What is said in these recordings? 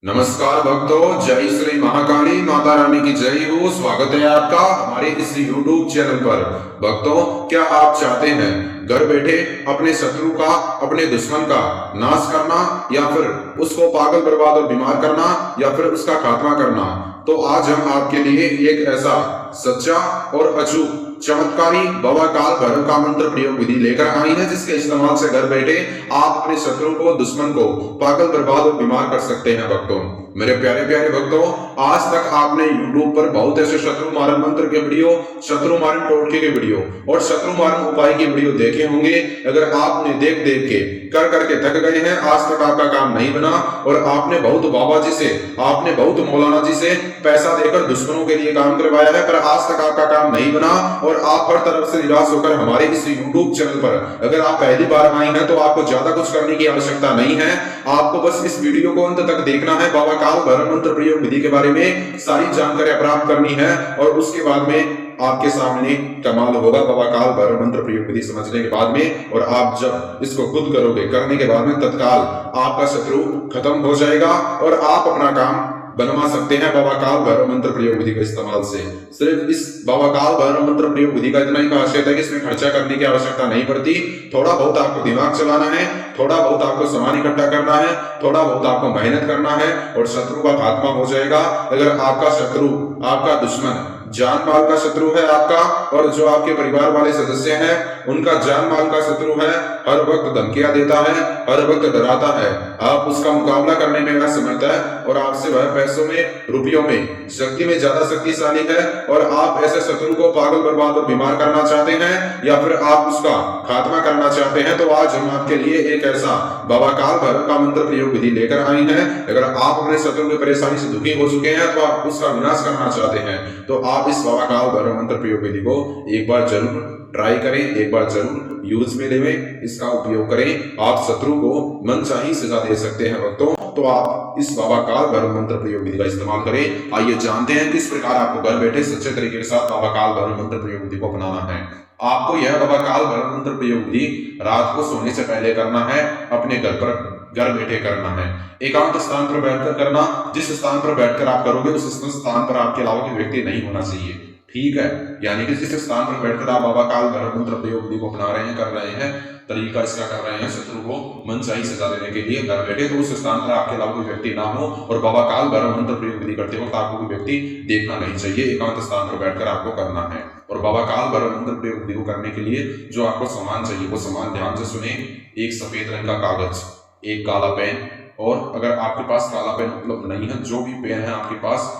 नमस्कार भक्तों, जय श्री महाकाली माता रानी की जय हो। स्वागत है आपका हमारे इस YouTube चैनल पर। भक्तों, क्या आप चाहते हैं घर बैठे अपने शत्रु का, अपने दुश्मन का नाश करना, या फिर उसको पागल, बर्बाद और बीमार करना, या फिर उसका खात्मा करना? तो आज हम आपके लिए एक ऐसा सच्चा और अचूक चमत्कारी बाबा काल भैरव का मंत्र प्रयोग विधि लेकर आई है, जिसके इस्तेमाल से घर बैठे आप अपने शत्रु को, दुश्मन को पागल, बर्बाद और बीमार कर सकते हैं। भक्तों, मेरे प्यारे प्यारे भक्तों, आज तक आपने YouTube पर बहुत ऐसे शत्रु मारण मंत्र के वीडियो, शत्रु मारण टोटके के वीडियो और शत्रु मारण उपाय के वीडियो देखे होंगे। अगर आप उन्हें देख देख के कर करके थक गए हैं, आज तक आपका काम नहीं बना और आपने बहुत बाबा जी से, आपने बहुत मौलाना जी से पैसा देकर दुश्मनों के लिए काम करवाया है, पर आज तक आपका काम नहीं बना और आप हर तरफ से निराश होकर हमारे इस YouTube चैनल पर अगर आप पहली बार आए हैं तो आपको ज्यादा कुछ करने की आवश्यकता नहीं है। आपको बस इस वीडियो को अंत तक देखना है। बाबा काल भैरव मंत्र प्रयोग विधि के बारे में सारी जानकारी प्राप्त करनी है और उसके बाद में आपके सामने कमाल होगा बाबा काल भैरव मंत्र प्रयोग विधि समझने के बाद में। और आप जब इसको खुद करोगे, करने के बाद में तत्काल आपका शत्रु खत्म हो जाएगा और आप अपना काम बनवा सकते हैं बाबा काल भैरव मंत्र प्रयोग विधि का इस्तेमाल से। सिर्फ इस बाबा काल भैरव मंत्र प्रयोग विधि का इतना ही खासियत है कि इसमें खर्चा करने की आवश्यकता नहीं पड़ती। थोड़ा बहुत आपको दिमाग चलाना है, थोड़ा बहुत आपको सामान इकट्ठा करना है, थोड़ा बहुत आपको मेहनत करना है और शत्रु का खात्मा हो जाएगा। अगर आपका शत्रु, आपका दुश्मन जान माल का शत्रु है आपका, और जो आपके परिवार वाले सदस्य हैं उनका जान माल का शत्रु है, हर वक्त धमकियां देता है, हर वक्त डराता है, आप उसका मुकाबला करने में असमर्थ है और आपसे वह पैसों में, रुपयों में, शक्ति में ज्यादा शक्तिशाली है और आप ऐसे शत्रु को पागल, बर्बाद और बीमार करना चाहते हैं या फिर आप उसका खात्मा करना चाहते हैं, तो आज हम आपके लिए एक ऐसा बाबा काल भैरव का मंत्र प्रयोग विधि लेकर आए हैं। अगर आप अपने शत्रु की परेशानी से दुखी हो चुके हैं तो आप उसका विनाश करना चाहते हैं, तो आप इस बाबा काल भैरव मंत्र प्रयोग विधि को एक बार जरूर ट्राई करें, एक बार जरूर यूज में लें, इसका उपयोग करें। आप शत्रु को मनचाही सजा दे सकते हैं। भक्तों, तो आप इस बाबा काल भैरव मंत्र प्रयोग विधि का इस्तेमाल करें। आइए जानते हैं किस प्रकार आपको घर बैठे सच्चे तरीके के साथ बाबा काल भैरव मंत्र प्रयोग विधि को अपनाना है। आपको यह बाबा काल भैरव मंत्र प्रयोग विधि रात को सोने से पहले करना है, अपने घर पर घर बैठे करना है, एकांत स्थान पर बैठकर करना। जिस स्थान पर बैठकर आप करोगे उस स्थान पर आपके अलावा कोई व्यक्ति नहीं होना चाहिए, ठीक है। यानी कि जिस स्थान पर बैठकर आप बाबा काल भैरव मंत्र प्रयोग विधि को अपना रहे हैं, कर रहे हैं, तरीका इसका कर रहे हैं शत्रु को मनचाही सजा देने के लिए घर बैठे, तो उस स्थान पर आपके अलावा कोई व्यक्ति ना हो और बाबा काल भैरव मंत्र प्रयोग विधि करते वक्त आपको कोई व्यक्ति देखना नहीं चाहिए। एकांत स्थान पर बैठकर आपको करना है। और बाबा काल भैरव मंत्र प्रयोग विधि को करने के लिए जो आपको सामान चाहिए वो सामान ध्यान से सुने। एक सफेद रंग का कागज, एक काला पेन, और अगर आपके पास काला पेन उपलब्ध नहीं है, जो भी पेन है आपके पास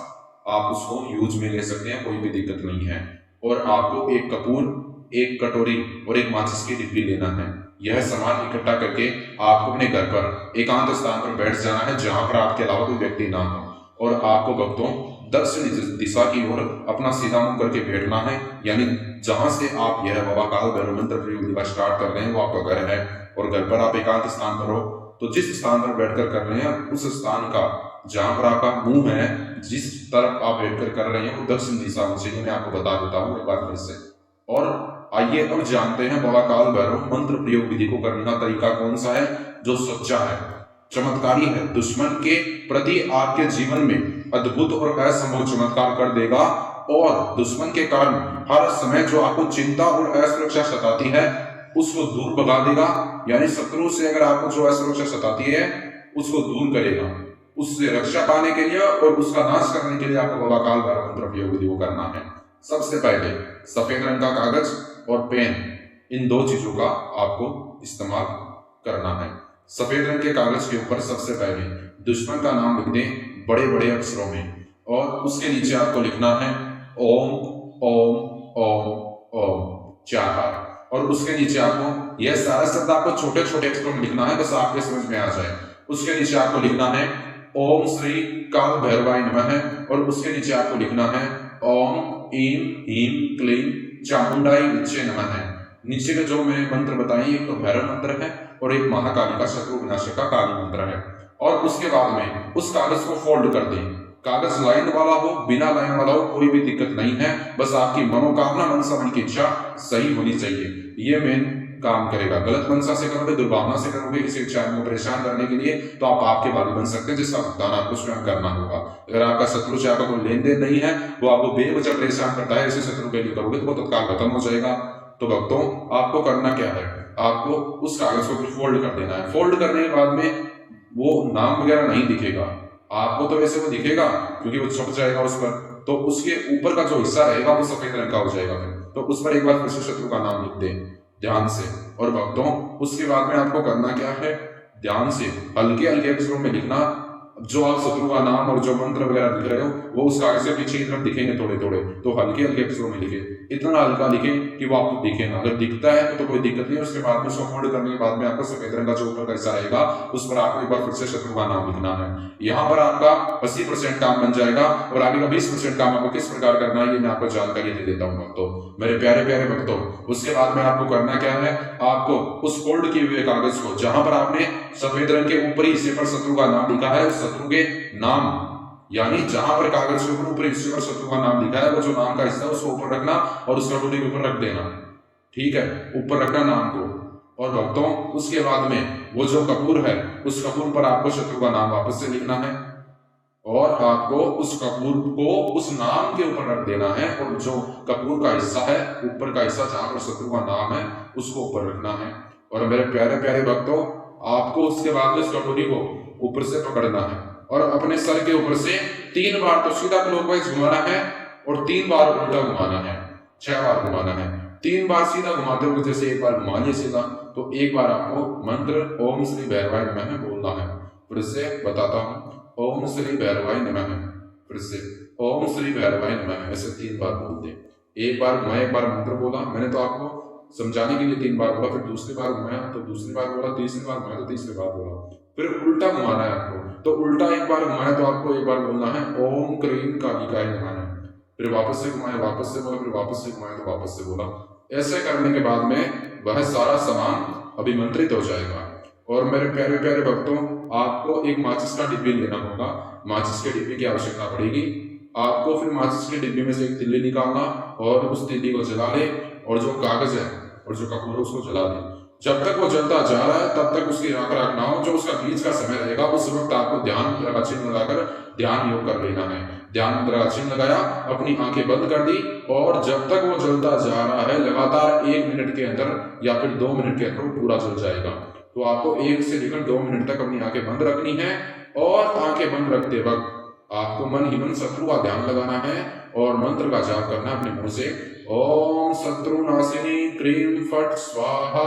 आप उसको यूज में ले सकते हैं, कोई भी दिक्कत नहीं है। और आपको एक कपूर, एक कटोरी और एक माचिस की डिब्बी लेना है। यह सामान इकट्ठा करके आपको अपने घर पर एकांत स्थान पर बैठ जाना है जहां पर आपके अलावा कोई व्यक्ति ना हो। और आपको भक्तों दक्षिण दिशा की ओर अपना सीधा मुंह करके बैठना है, यानी जहां से आप यह बाबा काल भैरव मंत्र प्रयोग स्टार्ट कर रहे हैं वो आपका घर है और घर पर आप एकांत स्थान पर हो, तो जिस स्थान पर बैठकर कर रहे हैं उस स्थान का जहां पर आपका मुंह है, जिस तरफ आप बैठकर कर रहे हैं वो दक्षिण दिशा में चाहिए। मैं आपको बता देता हूँ एक बार फिर से। और आइए अब जानते हैं बाबा काल भैरव मंत्र प्रयोग विधि को करने का तरीका कौन सा है जो सच्चा है, चमत्कारी है, दुश्मन के प्रति आपके जीवन में अद्भुत और असंभव चमत्कार कर देगा और दुश्मन के कारण हर समय जो आपको चिंता और असुरक्षा सताती है उसको दूर भगा देगा। यानी शत्रु से अगर आपको जो असुरक्षा सताती है उसको दूर करेगा, उससे रक्षा पाने के लिए और उसका नाश करने के लिए आपको बाबा काल भैरव मंत्र प्रयोग विधि को करना है। सबसे पहले सफेद रंग का कागज और पेन, इन दो चीजों का आपको इस्तेमाल करना है। सफेद रंग के कागज के ऊपर सबसे पहले दुश्मन का नाम लिख दें बड़े बड़े अक्षरों में और उसके नीचे आपको लिखना है ओम ओम ओम ओम 4 बार। और उसके नीचे आपको यह सारा शब्द आपको छोटे छोटे अक्षरों में लिखना है, बस आपके समझ में आ जाए। उसके नीचे आपको लिखना है ओम श्री काल भैरवाय नमः और उसके नीचे आपको लिखना है ओम ईम हीम क्लीम चामुंडाई विच्चे नमः। नीचे के जो मैंने मंत्र बताए एक तो भैरव मंत्र है और एक महाकाली का शत्रु विनाशक का काली मंत्र है। और उसके बाद में उस कागज को फोल्ड कर दें, कागज लाइन वाला हो, बिना लाइन वाला हो, कोई भी दिक्कत नहीं है, बस आपकी मनोकामना, मनसामन की इच्छा सही होनी चाहिए। ये मेन काम करेगा। गलत मंशा से करोगे, दुर्भावना से करोगे, किसी इच्छा को परेशान करने के लिए, तो आप पाप के भागी बन सकते हैं, जिसका भुगतान आपको स्वयं करना होगा। अगर आपका शत्रु से आपका कोई लेन देन नहीं है, वो आपको बेवजह परेशान करता है, इसे शत्रु के लिए करोगे तो वो तत्काल खत्म हो जाएगा। तो भक्तों, आपको करना क्या है, आपको उस कागज को फोल्ड कर देना है। फोल्ड करने के बाद में वो नाम वगैरह नहीं दिखेगा आपको, तो वैसे वो दिखेगा क्योंकि वो छप जाएगा उस पर, तो उसके ऊपर का जो हिस्सा रहेगा वो सफेद रंग का हो जाएगा। फिर तो उस पर एक बार फिर से शत्रु का नाम लिख दें ध्यान से। और भक्तों, उसके बाद में आपको करना क्या है, ध्यान से हल्के हल्के अक्षरों में लिखना जो आप शत्रु का नाम और जो मंत्र वगैरह लिख रहे हो वो उस कागज के पीछे की तरफ दिखेंगे थोड़े थोड़े, तो हल्के हल्के अक्षरों में लिखे, इतना हल्का लिखे कि वो आपको दिखे ना। अगर दिखता है तो कोई दिक्कत नहीं। उसके बाद में उसको फोल्ड करने के बाद में आपको सफेद रंग का जो ऊपर का हिस्सा रहेगा उस पर आपको एक बार फिर से शत्रु का नाम लिखना है। यहाँ पर आपका 80% काम बन जाएगा और आगे का 20% काम आपको किस प्रकार करना है ये मैं आपको जानकारी दे देता हूँ भक्तों, मेरे प्यारे प्यारे भक्तों। उसके बाद में आपको करना क्या है, आपको उस फोल्ड किए हुए कागज को जहां पर आपने सफेद रंग के ऊपरी हिस्से पर शत्रु का नाम लिखा है, उस शत्रु के नाम, यानी जहां पर कागज के ऊपर ऊपरी हिस्से पर शत्रु का नाम लिखा है वो जो नाम का हिस्सा है उसको ऊपर रखना और उस कटोरी के ऊपर रख देना। ठीक है, ऊपर रखना नाम को। और भक्तों, उसके बाद में वो जो कपूर है उस कपूर पर आपको शत्रु का नाम वापस से लिखना है और आपको उस कपूर को उस नाम के ऊपर रख देना है और जो कपूर का हिस्सा है ऊपर का हिस्सा जहां पर शत्रु का नाम है उसको ऊपर रखना है। और मेरे प्यारे प्यारे भक्तों, आपको उसके बाद में इस कटोरी को ऊपर से पकड़ना है और अपने सर के ऊपर से 3 बार तो सीधा क्लॉकवाइज घुमाना है और 3 बार उल्टा घुमाना है, 6 बार घुमाना है। 3 बार सीधा घुमाते हुए जैसे एक बार घुमा लिया सीधा, तो एक बार आपको मंत्र ओम श्री भैरवाय नमः बोलना है। फिर से बताता हूँ, ओम श्री भैरवाय नमः, फिर से ओम श्री भैरवाय नमः, ऐसे 3 बार बोल दे। एक बार मैं एक बार मंत्र बोला, मैंने तो आपको समझाने के लिए 3 बार बोला, फिर दूसरी बार घुमाया तो दूसरी बार बोला, तीसरी बार घुमाया तो तीसरी बार बोला, फिर उल्टा घुमाना है आपको। तो उल्टा एक बार घुमाया तो आपको एक बार बोलना है ओम क्रीम कालिकाय नमः, फिर वापस से घुमाया, वापस से बोला, फिर वापस से घुमाया तो वापस से बोला। ऐसे करने के बाद में वह सारा सामान अभिमंत्रित हो जाएगा। और मेरे प्यारे प्यारे भक्तों, आपको एक माचिस का डिब्बी लेना होगा, माचिस के डिब्बे की आवश्यकता पड़ेगी आपको। फिर माचिस के डिब्बे में से एक तिल्ली निकालना और उस तिल्ली को जला ले और जो कागज है और जो कपूर है उसको जला दे। जब तक वो जलता जा रहा है तब तक उसकी राख रखना हो। जो उसका बीच का समय रहेगा उस वक्त आपको ध्यान मुद्रा का चिन्ह लगाकर ध्यान योग कर लेना है। ध्यान मुद्रा का चिन्ह लगाया, अपनी आंखें बंद कर दी और जब तक वो जलता जा रहा है लगातार 1 मिनट के अंदर या फिर 2 मिनट के अंदर वो पूरा जल जाएगा। तो आपको 1 से लेकर 2 मिनट तक अपनी आंखें बंद रखनी है और आंखें बंद रखते वक्त आपको मन ही मन शत्रु का ध्यान लगाना है और मंत्र का जाप करना है अपने मुंह से, ओम शत्रु नाशिनी क्रीम फट स्वाहा।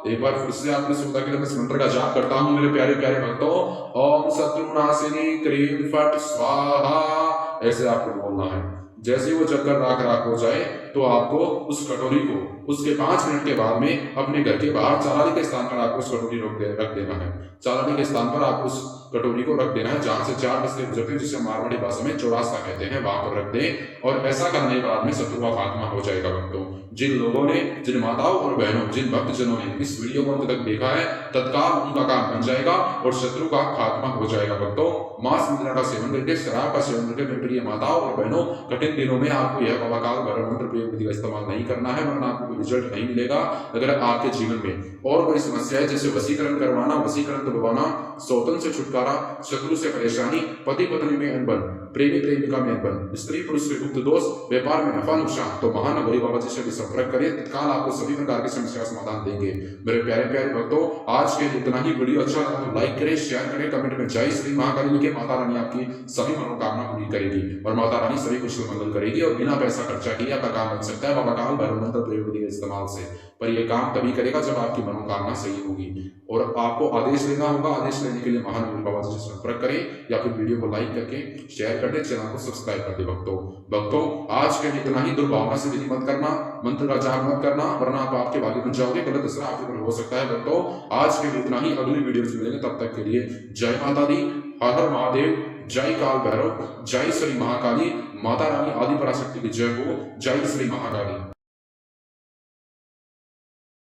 एक बार फिर से आपने सुना कि मैं इस मंत्र का जाप करता हूं मेरे प्यारे प्यारे भक्तों, ओम शत्रु नाशिनी क्रीम फट स्वाहा, ऐसे आपको बोलना है। जैसे वो जलकर राख राख हो जाए तो आपको उस कटोरी को उसके 5 मिनट के बाद में अपने घर के बाहर चालाली के स्थान पर आपको उस कटोरी रख देना है। चालाली के स्थान पर आपको उस कटोरी को रख देना है जहां से 4 रस्ते गुजरते हैं, जिसे मारवाड़ी भाषा में चौरास्ता कहते हैं, वहां पर रख दें। और ऐसा करने के बाद में शत्रु का खात्मा हो जाएगा। भक्तों, जिन लोगों ने, जिन माताओं और बहनों, जिन भक्तजनों ने इस वीडियो को अंत तक देखा है तत्काल उनका काम बन जाएगा और शत्रु का खात्मा हो जाएगा। भक्तों, मांस मिश्रण का सेवन करके, शराब का सेवन करके मेरे प्रिय माताओं और बहनों, कठिन दिनों में आपको यह बाबाकाल भैरव मंत्र प्रयोग विधि का इस्तेमाल नहीं करना है, वरना आपको कोई रिजल्ट नहीं मिलेगा। अगर आपके जीवन में और कोई समस्या है जैसे वशीकरण करवाना, वशीकरण दबाना, सौतन से छुटकारा, शत्रु से परेशानी, पति पत्नी में अनबन, प्रेमी प्रेमिका में अनबन, स्त्री पुरुष से गुप्त दोष, व्यापार में नफा नुकसान, तो महान भोले बाबा जी से भी संपर्क करिए, तत्काल आपको सभी प्रकार की समस्या का समाधान देंगे। मेरे प्यारे प्यारे भक्तों, आज के लिए इतना ही। वीडियो अच्छा लगा तो लाइक करें, शेयर करें, कमेंट में जय श्री महाकाली लिखे। माता रानी आपकी सभी मनोकामना पूरी करेगी और माता रानी सभी कुशल मंगल करेगी और बिना पैसा खर्चा किए आपका काम बन सकता है बाबाकाल भैरव मंत्र प्रयोग विधि के इस्तेमाल से। पर यह काम तभी करेगा जब आपकी मनोकामना सही होगी और आपको आदेश लेना होगा। आदेश लेने के लिए महान भोले बाबा जी से संपर्क करें या फिर वीडियो को लाइक करके शेयर कर दे, चैनल को सब्सक्राइब कर दे। भक्तों, आज के लिए इतना ही। दुर्भावना से विधि मत करना, मंत्र का जाप मत करना, वरना आप आपके भागी बन जाओगे, गलत असर आपके ऊपर हो सकता है। भक्तों, आज के लिए इतना ही। अगली वीडियो में मिलेंगे, तब तक के लिए जय माता दी, हर हर महादेव, जय काल भैरव, जय श्री महाकाली, माता रानी आदि पराशक्ति की जय हो, जय श्री महाकाली।